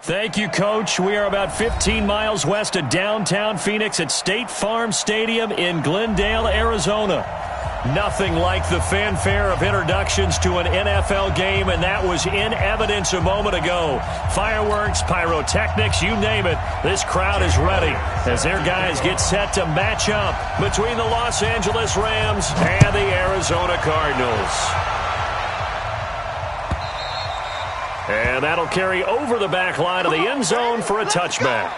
Thank you, Coach. We are about 15 miles west of downtown Phoenix at State Farm Stadium in Glendale, Arizona. Nothing like the fanfare of introductions to an NFL game, and that was in evidence a moment ago. Fireworks, pyrotechnics, you name it. This crowd is ready as their guys get set to match up between the Los Angeles Rams and the Arizona Cardinals. And that'll carry over the back line of the end zone for a touchback.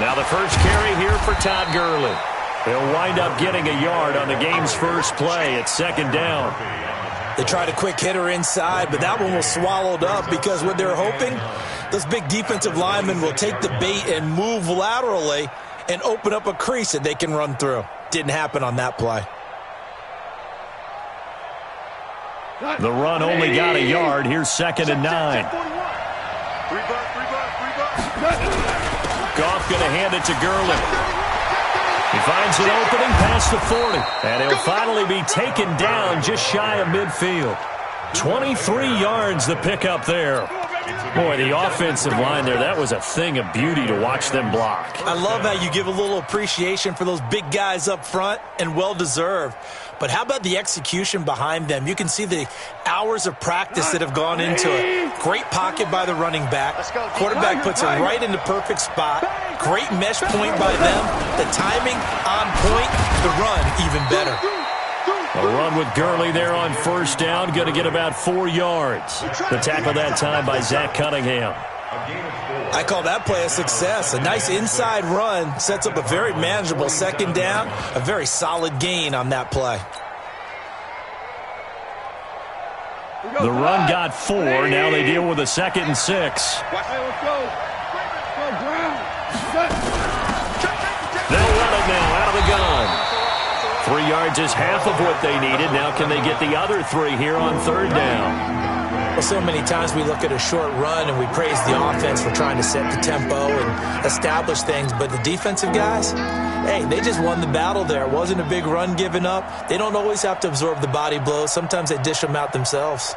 Now the first carry here for Todd Gurley. He'll wind up getting a yard on the game's first play at second down. They tried a quick hitter inside, but that one was swallowed up because what they're hoping, those big defensive linemen will take the bait and move laterally and open up a crease that they can run through. Didn't happen on that play. The run only got a yard. Here's 2nd and 9. Goff going to hand it to Gurley. He finds an opening past the 40. And he'll finally be taken down just shy of midfield. 23 yards the pickup there. Boy, the offensive line there, that was a thing of beauty to watch them block. I love how you give a little appreciation for those big guys up front, and well-deserved. But how about the execution behind them? You can see the hours of practice that have gone into it. Great pocket by the running back. Quarterback puts it right in the perfect spot. Great mesh point by them. The timing on point. The run even better. A run with Gurley there on first down. Going to get about 4 yards. The tackle that time by Zach Cunningham. I call that play a success. A nice inside run sets up a very manageable second down. A very solid gain on that play. The run got 4. Now they deal with a 2nd and 6. They'll run it now out of the gun. 3 yards is half of what they needed. Now can they get the other 3 here on third down? Well, so many times we look at a short run and we praise the offense for trying to set the tempo and establish things. But the defensive guys, hey, they just won the battle there. It wasn't a big run given up. They don't always have to absorb the body blows. Sometimes they dish them out themselves.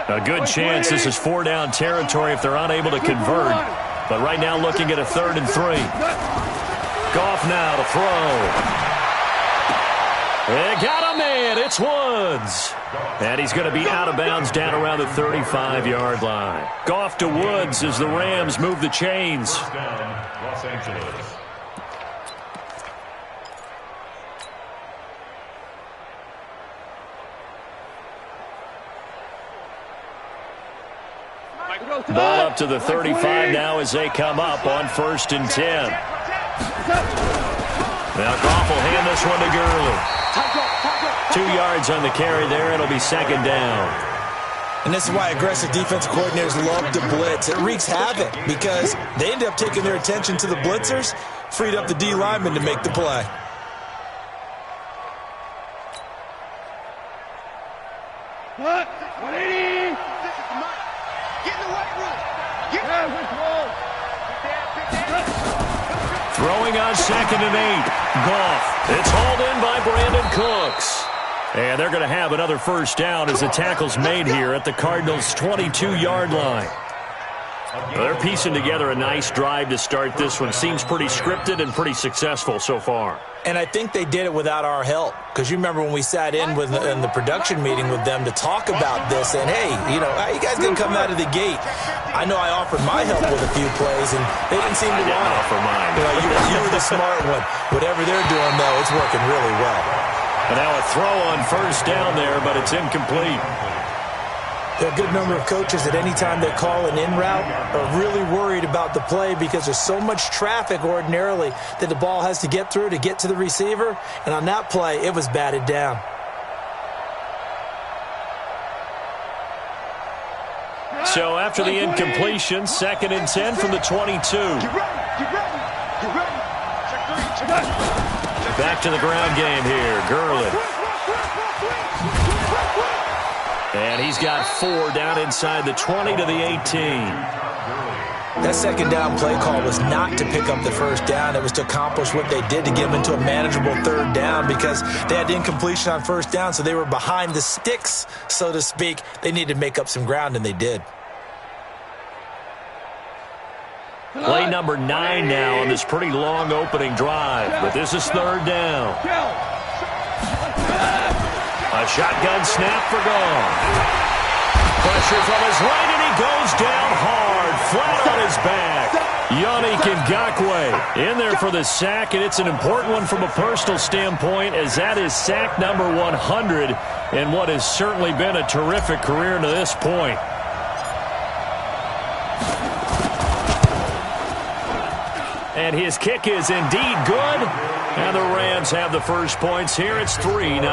A good chance this is 4-down territory if they're unable to convert. But right now looking at a 3rd and 3. Goff now to throw. They got a man. It's Woods. And he's going to be out of bounds down around the 35-yard line. Goff to Woods as the Rams move the chains. Los Angeles. Ball up to the 35 now as they come up on 1st and 10. Now Goff will hand this one to Gurley. 2 yards on the carry there. It'll be 2nd down. And this is why aggressive defensive coordinators love to blitz. It wreaks havoc because they end up taking their attention to the blitzers, freed up the D lineman to make the play. Throwing on 2nd and 8. Goff. It's hauled in by Brandon Cooks. And they're going to have another first down as the tackle's made here at the Cardinals' 22-yard line. They're piecing together a nice drive to start this one. Seems pretty scripted and pretty successful so far. And I think they did it without our help. Because you remember when we sat in the production meeting with them to talk about this. And, hey, you know, how you guys going to come out of the gate? I know I offered my help with a few plays, and they didn't seem to want it. Offer mine. You were the smart one. Whatever they're doing, though, it's working really well. And now a throw on first down there, but it's incomplete. There are a good number of coaches at any time they call an in route are really worried about the play because there's so much traffic ordinarily that the ball has to get through to get to the receiver. And on that play, it was batted down. So after the incompletion, 2nd and 10 from the 22. Back to the ground game here. Gurley. And he's got 4 down inside the 20 to the 18. That second down play call was not to pick up the first down. It was to accomplish what they did to get them into a manageable third down because they had incompletion on first down, so they were behind the sticks, so to speak. They needed to make up some ground, and they did. Play number 9 now on this pretty long opening drive, but this is third down. A shotgun snap for Gone. Pressure from his right, and he goes down hard, flat on his back. Yannick Ngakoue in there for the sack, and it's an important one from a personal standpoint, as that is sack number 100 in what has certainly been a terrific career to this point. And his kick is indeed good, and the Rams have the first points here. It's 3-0.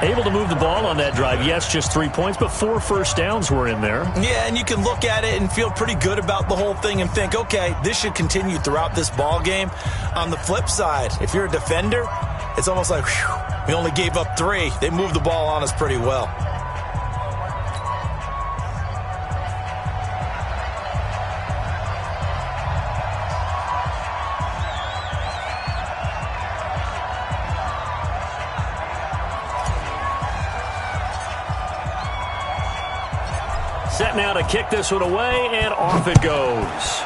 Able to move the ball on that drive. Yes, just 3 points, but 4 first downs were in there. Yeah, and you can look at it and feel pretty good about the whole thing and think, okay, this should continue throughout this ball game. On the flip side, if you're a defender, it's almost like, whew, we only gave up 3. They moved the ball on us pretty well. Set now to kick this one away, and off it goes.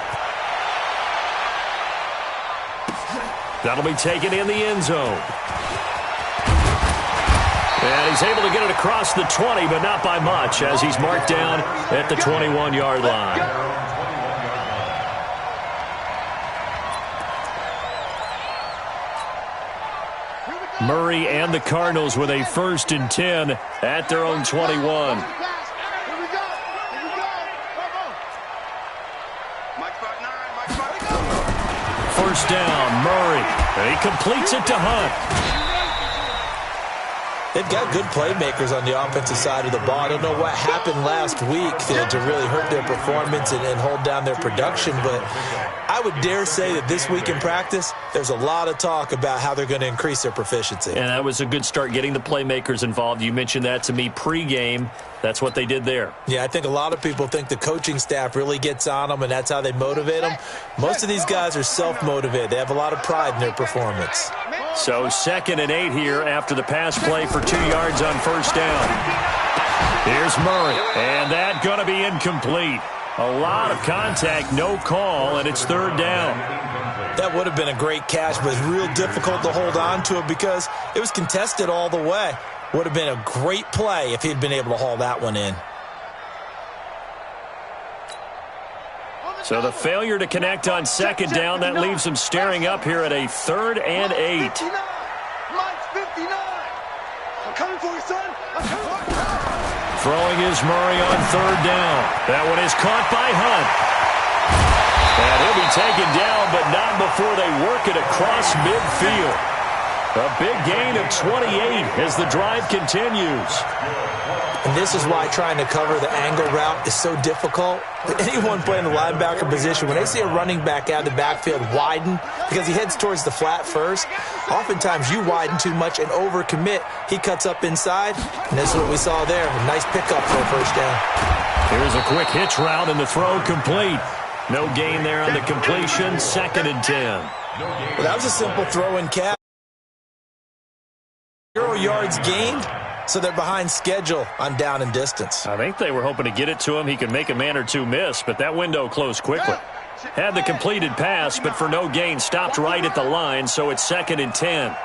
That'll be taken in the end zone. And he's able to get it across the 20, but not by much, as he's marked down at the 21-yard line. Murray and the Cardinals with a 1st and 10 at their own 21. First down, Murray. And he completes it to Hunt. They've got good playmakers on the offensive side of the ball. I don't know what happened last week to really hurt their performance and hold down their production, but I would dare say that this week in practice, there's a lot of talk about how they're going to increase their proficiency. And that was a good start, getting the playmakers involved. You mentioned that to me pregame. That's what they did there. Yeah, I think a lot of people think the coaching staff really gets on them, and that's how they motivate them. Most of these guys are self-motivated. They have a lot of pride in their performance. So 2nd and 8 here after the pass play for 2 yards on first down. Here's Murray, and that going to be incomplete. A lot of contact, no call, and it's third down. That would have been a great catch, but it's real difficult to hold on to it because it was contested all the way. Would have been a great play if he'd been able to haul that one in. So the failure to connect on 2nd down, that leaves them staring up here at a 3rd and 8. Throwing is Murray on 3rd down. That one is caught by Hunt. And he'll be taken down, but not before they work it across midfield. A big gain of 28 as the drive continues. And this is why trying to cover the angle route is so difficult. Anyone playing the linebacker position, when they see a running back out of the backfield widen because he heads towards the flat first, oftentimes you widen too much and overcommit. He cuts up inside, and this is what we saw there. A nice pickup for a first down. Here's a quick hitch route, and the throw complete. No gain there on the completion. 2nd and 10. Well, that was a simple throw and catch. 0 yards gained. So they're behind schedule on down and distance. I think they were hoping to get it to him. He could make a man or two miss, but that window closed quickly. Had the completed pass, but for no gain, stopped right at the line, so it's 2nd and 10.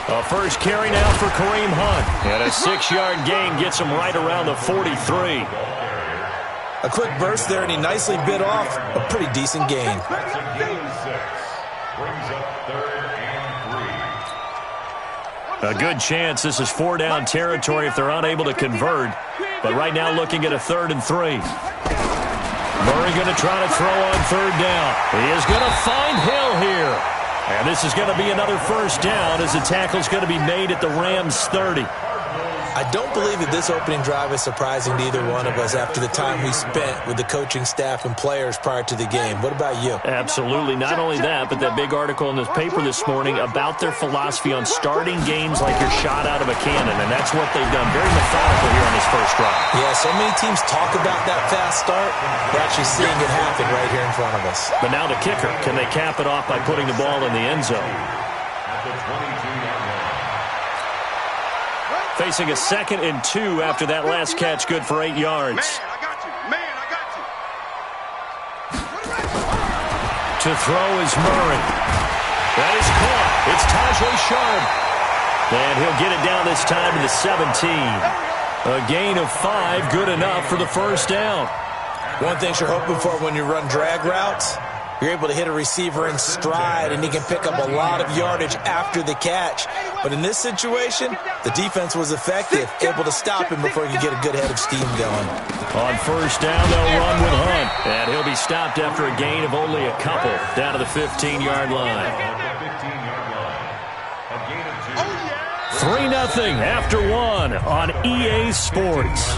A first carry now for Kareem Hunt. And a 6-yard gain gets him right around the 43. A quick burst there, and he nicely bit off a pretty decent gain. A good chance this is 4-down territory if they're unable to convert. But right now looking at a 3rd and 3. Murray going to try to throw on 3rd down. He is going to find Hill here. And this is going to be another first down as the tackle's going to be made at the Rams' 30. I don't believe that this opening drive is surprising to either one of us after the time we spent with the coaching staff and players prior to the game. What about you? Absolutely. Not only that, but that big article in this paper this morning about their philosophy on starting games like you're shot out of a cannon, and that's what they've done. Very methodical here on this first drive. Yeah, so many teams talk about that fast start. We're actually seeing it happen right here in front of us. But now the kicker. Can they cap it off by putting the ball in the end zone? At the 22-yard line. Facing a 2nd and 2 after that last catch, good for 8 yards. Man, I got you. Man, I got you. To throw is Murray. That is caught. It's Tajay Sharp. And he'll get it down this time to the 17. A gain of 5, good enough for the first down. One thing you're hoping for when you run drag routes, you're able to hit a receiver in stride, and he can pick up a lot of yardage after the catch. But in this situation, the defense was effective, able to stop him before he could get a good head of steam going. On first down, they'll run with Hunt. And he'll be stopped after a gain of only a couple down to the 15-yard line. 3-0 after 1 on EA Sports.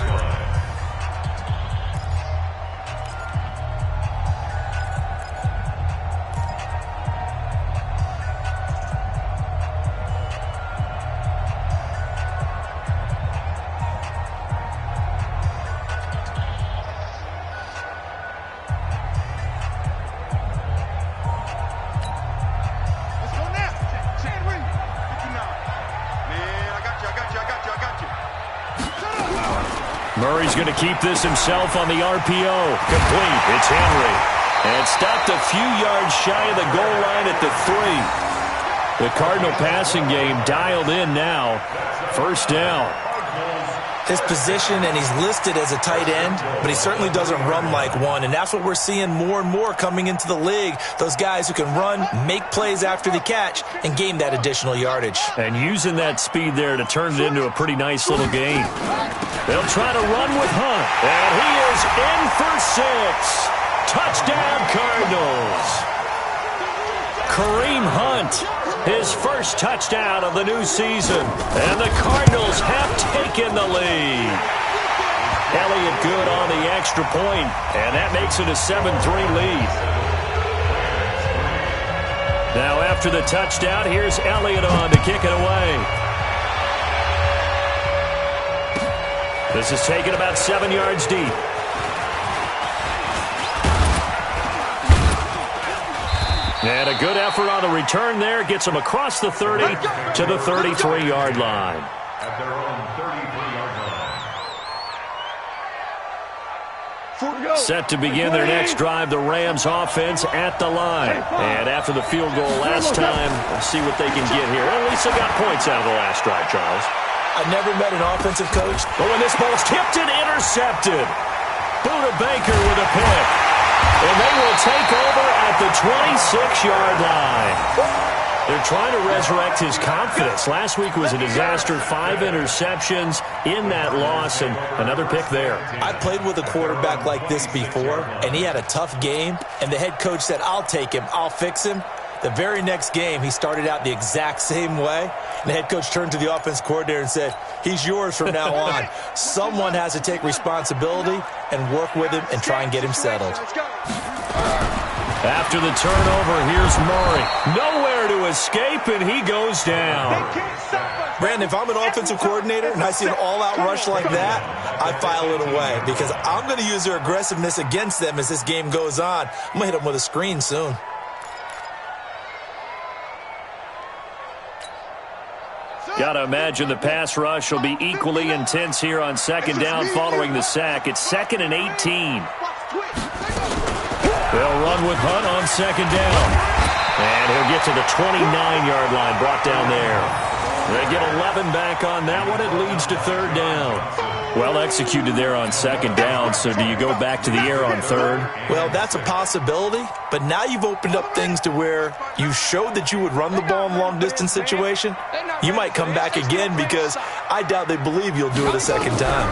Murray's going to keep this himself on the RPO. Complete. It's Henry. And stopped a few yards shy of the goal line at the 3. The Cardinal passing game dialed in now. First down. His position, and he's listed as a tight end, but he certainly doesn't run like one, and that's what we're seeing more and more coming into the league. Those guys who can run, make plays after the catch, and gain that additional yardage. And using that speed there to turn it into a pretty nice little game. They'll try to run with Hunt, and he is in for 6. Touchdown, Cardinals. Kareem Hunt, his first touchdown of the new season, and the Cardinals have taken the lead. Elliott good on the extra point, and that makes it a 7-3 lead. Now after the touchdown, here's Elliott on to kick it away. This is taken about 7 yards deep. And a good effort on the return there. Gets them across the 30 to the 33-yard line. At their own 33-yard line. Set to begin their next drive, the Rams offense at the line. And after the field goal last time, we'll see what they can get here. At least they got points out of the last drive, Charles. I've never met an offensive coach. But when this ball's tipped and intercepted, Buda Baker with a pick. And they will take over at the 26-yard line. They're trying to resurrect his confidence. Last week was a disaster. 5 interceptions in that loss, and another pick there. I played with a quarterback like this before, and he had a tough game, and the head coach said, I'll take him, I'll fix him. The very next game, he started out the exact same way. And the head coach turned to the offense coordinator and said, he's yours from now on. Someone has to take responsibility and work with him and try and get him settled. After the turnover, here's Murray. Nowhere to escape, and he goes down. Brandon, if I'm an offensive coordinator and I see an all-out rush like that, I file it away because I'm going to use their aggressiveness against them as this game goes on. I'm going to hit them with a screen soon. Got to imagine the pass rush will be equally intense here on second down following the sack. It's 2nd and 18. They'll run with Hunt on second down. And he'll get to the 29-yard line, brought down there. They get 11 back on that one. It leads to third down. Well executed there on second down, so do you go back to the air on third? Well, that's a possibility, but now you've opened up things to where you showed that you would run the ball in long-distance situation. You might come back again because I doubt they believe you'll do it a second time.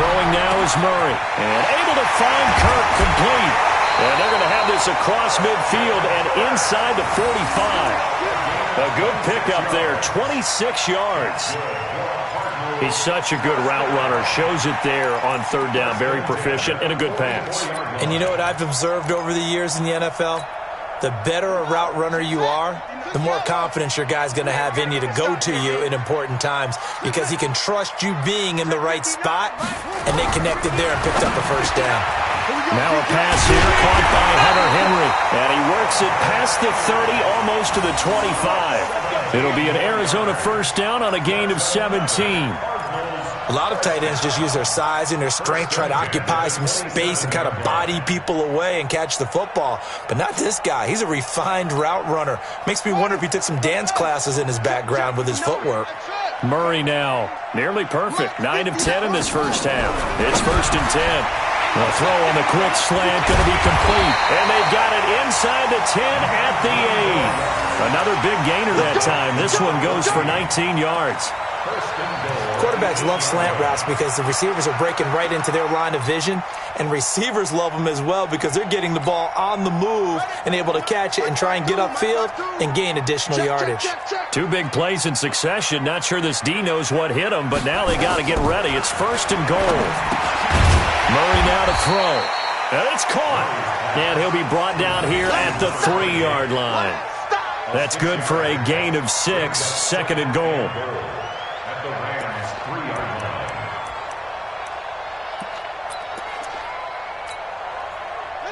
Throwing now is Murray, and able to find Kirk complete. And they're going to have this across midfield and inside the 45. A good pickup there, 26 yards. He's such a good route runner. Shows it there on third down. Very proficient and a good pass. And you know what I've observed over the years in the NFL? The better a route runner you are, the more confidence your guy's going to have in you to go to you in important times because he can trust you being in the right spot, and they connected there and picked up the first down. Now a pass here caught by Hunter Henry, and he works it past the 30, almost to the 25. It'll be an Arizona first down on a gain of 17. A lot of tight ends just use their size and their strength, try to occupy some space and kind of body people away and catch the football. But not this guy. He's a refined route runner. Makes me wonder if he took some dance classes in his background with his footwork. Murray now, nearly perfect. 9 of 10 in this first half. It's 1st and 10. The throw on the quick slant going to be complete. And they've got it inside the 10 at the 8. Another big gainer that time. This one goes for 19 yards. Quarterbacks love slant routes because the receivers are breaking right into their line of vision, and receivers love them as well because they're getting the ball on the move and able to catch it and try and get upfield and gain additional yardage. 2 big plays in succession. Not sure this D knows what hit him, but now they got to get ready. It's 1st and goal. Murray now to throw. And it's caught. And he'll be brought down here at the 3-yard line. That's good for a gain of 6, 2nd and goal.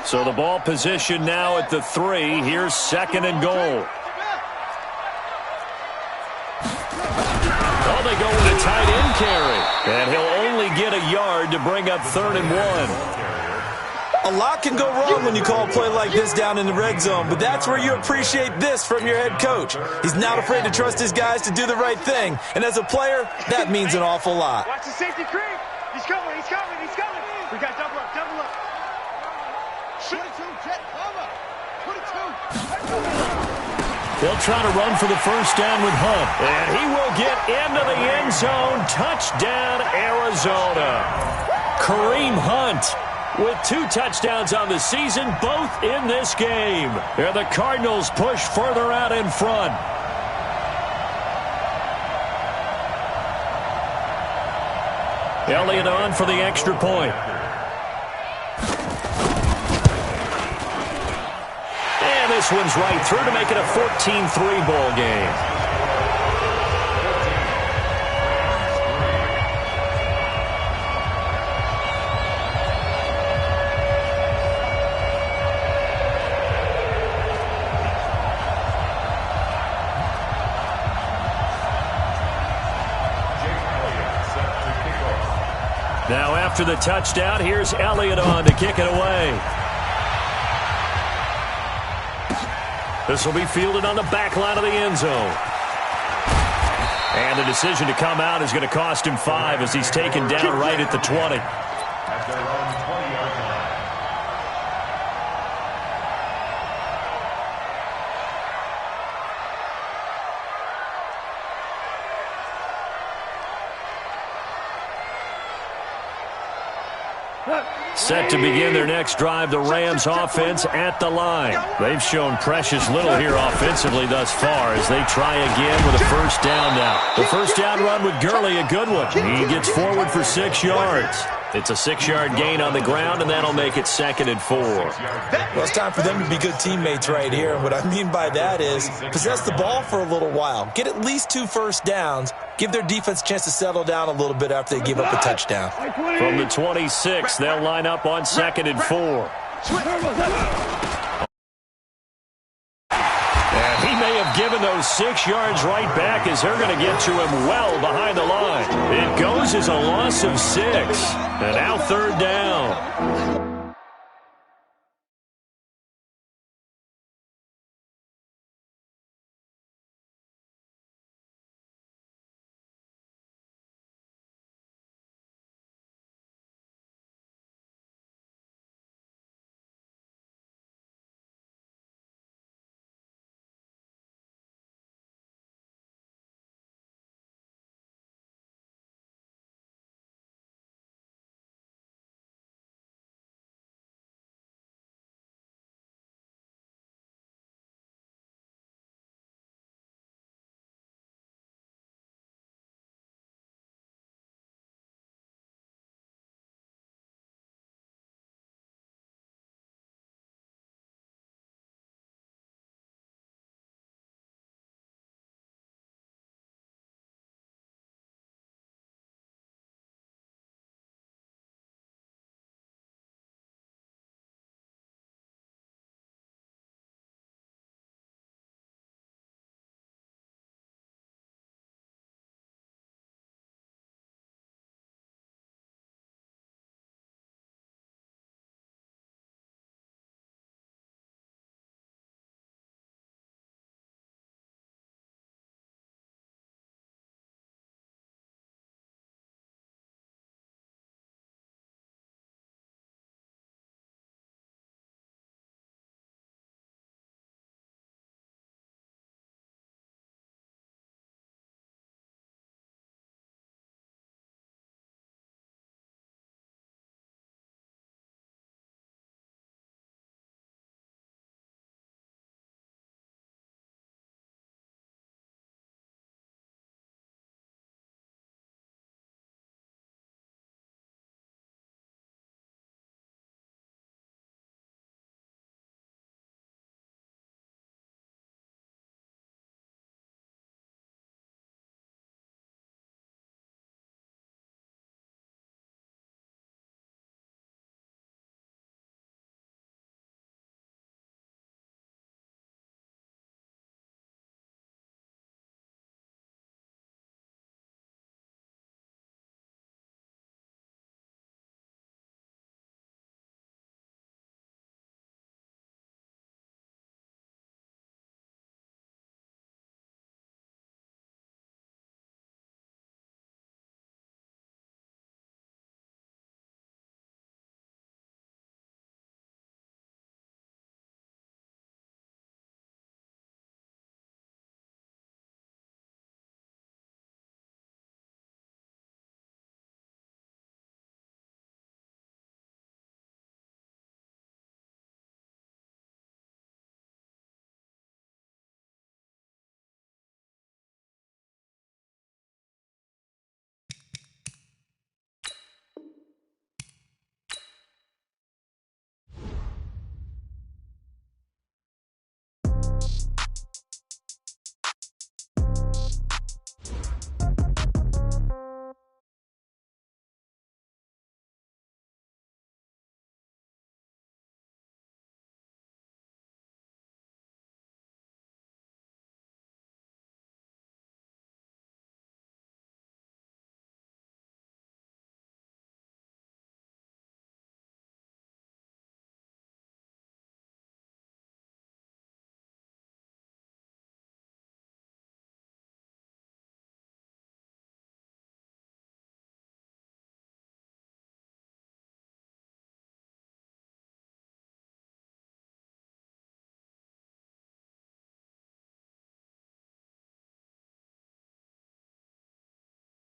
So the ball position now at the 3. Here's 2nd and goal. Oh, they go with a tight end carry. And he'll only get a yard to bring up 3rd and 1. A lot can go wrong when you call a play like this down in the red zone, but that's where you appreciate this from your head coach. He's not afraid to trust his guys to do the right thing, and as a player, that means an awful lot. Watch the safety creep. He's coming, he's coming, he's coming. We got double up, double up. 22, jet cover. 22. They'll try to run for the first down with Hunt, and he will get into the end zone. Touchdown, Arizona. Kareem Hunt with 2 touchdowns on the season, both in this game. And the Cardinals push further out in front. Elliott on for the extra point. And this one's right through to make it a 14-3 ball game. Now after the touchdown, here's Elliott on to kick it away. This will be fielded on the back line of the end zone. And the decision to come out is going to cost him 5 as he's taken down right at the 20. At their own 20-yard line. Set to begin their next drive, the Rams offense at the line. They've shown precious little here offensively thus far as they try again with a first down now. The first down run with Gurley, a good one. He gets forward for 6 yards. It's a 6-yard gain on the ground, and that'll make it 2nd and 4. Well, it's time for them to be good teammates right here. And what I mean by that is possess the ball for a little while. Get at least 2 first downs. Give their defense a chance to settle down a little bit after they give up a touchdown. From the 26, they'll line up on 2nd and 4. And he may have given those 6 yards right back as they're going to get to him well behind the line. It goes as a loss of 6. And now 3rd down.